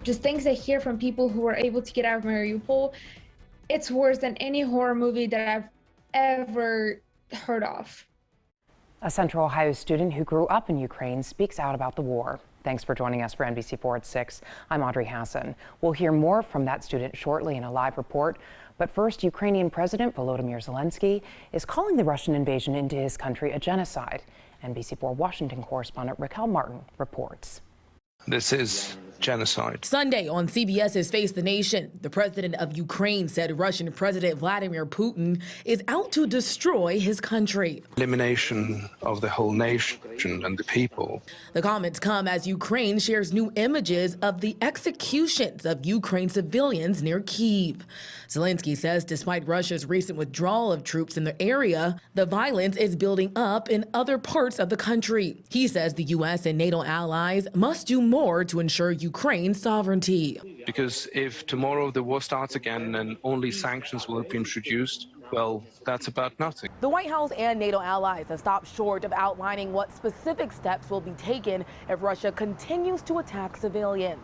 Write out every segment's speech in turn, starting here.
just things I hear from people who were able to get out of Mariupol, it's worse than any horror movie that I've ever heard of. A Central Ohio student who grew up in Ukraine speaks out about the war. Thanks for joining us for NBC4 at 6. I'm AUDREY HASSON. We'll hear more from that student shortly in a live report. But first, Ukrainian President Volodymyr Zelensky is calling the Russian invasion into his country a genocide. NBC4 Washington correspondent Raquel Martin reports. This is genocide. Sunday on CBS's Face the Nation, the president of Ukraine said Russian President Vladimir Putin is out to destroy his country. Elimination of the whole nation and the people. The comments come as Ukraine shares new images of the executions of Ukraine civilians near Kyiv. Zelensky says despite Russia's recent withdrawal of troops in the area, the violence is building up in other parts of the country. He says the U.S. and NATO allies must do more to ensure Ukraine's sovereignty. Because if tomorrow the war starts again and only sanctions will be introduced, well, that's about nothing. The White House and NATO allies have stopped short of outlining what specific steps will be taken if Russia continues to attack civilians.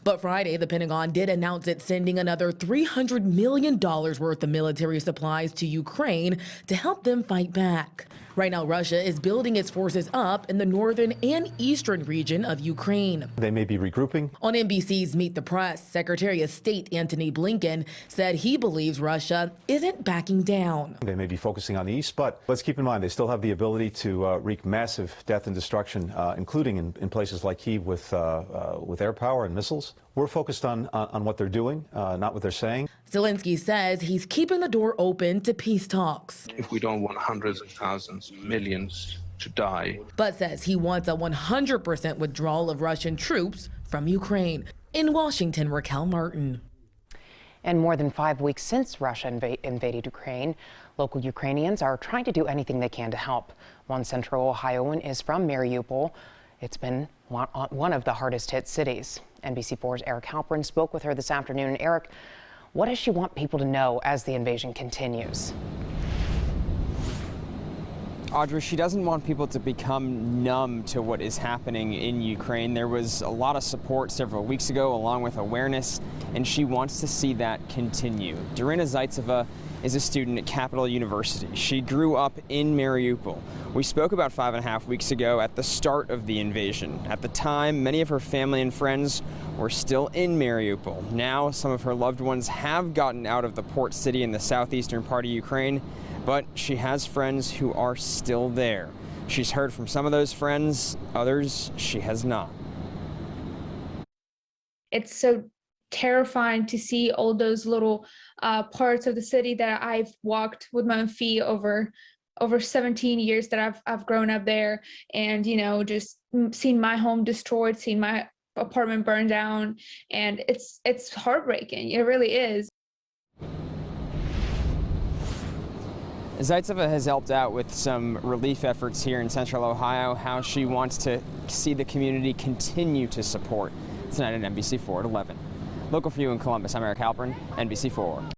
But Friday, the Pentagon did announce it's sending another $300 million worth of military supplies to Ukraine to help them fight back. Right now, Russia is building its forces up in the northern and eastern region of Ukraine. They may be regrouping. On NBC's Meet the Press, Secretary of State Antony Blinken said he believes Russia isn't backing down. They may be focusing on the east, but let's keep in mind they still have the ability to wreak massive death and destruction, including in places like Kyiv with air power and missiles. We're focused on what they're doing, not what they're saying. Zelensky says he's keeping the door open to peace talks. If we don't want hundreds of thousands, millions to die. But says he wants a 100% withdrawal of Russian troops from Ukraine. In Washington, Raquel Martin. And more than 5 weeks since Russia invaded Ukraine, local Ukrainians are trying to do anything they can to help. One Central Ohioan is from Mariupol. It's been one of the hardest hit cities. NBC4's Eric Halperin spoke with her this afternoon. Eric, what does she want people to know as the invasion continues? Audrey, she doesn't want people to become numb to what is happening in Ukraine. There was a lot of support several weeks ago, along with awareness, and she wants to see that continue. Darina Zaitseva is a student at Capital University. She grew up in Mariupol. We spoke about 5.5 weeks ago at the start of the invasion. At the time, many of her family and friends were still in Mariupol. Now, some of her loved ones have gotten out of the port city in the southeastern part of Ukraine, but she has friends who are still there. She's heard from some of those friends, others she has not. It's so terrifying to see all those little parts of the city that I've walked with my own feet over 17 years that I've grown up there, and just seen my home destroyed, seen my apartment burned down, and it's heartbreaking. It really is. Zaitseva has helped out with some relief efforts here in Central Ohio, how she wants to see the community continue to support. Tonight at NBC4 at 11. Local for you in Columbus, I'm Eric Halperin, NBC4.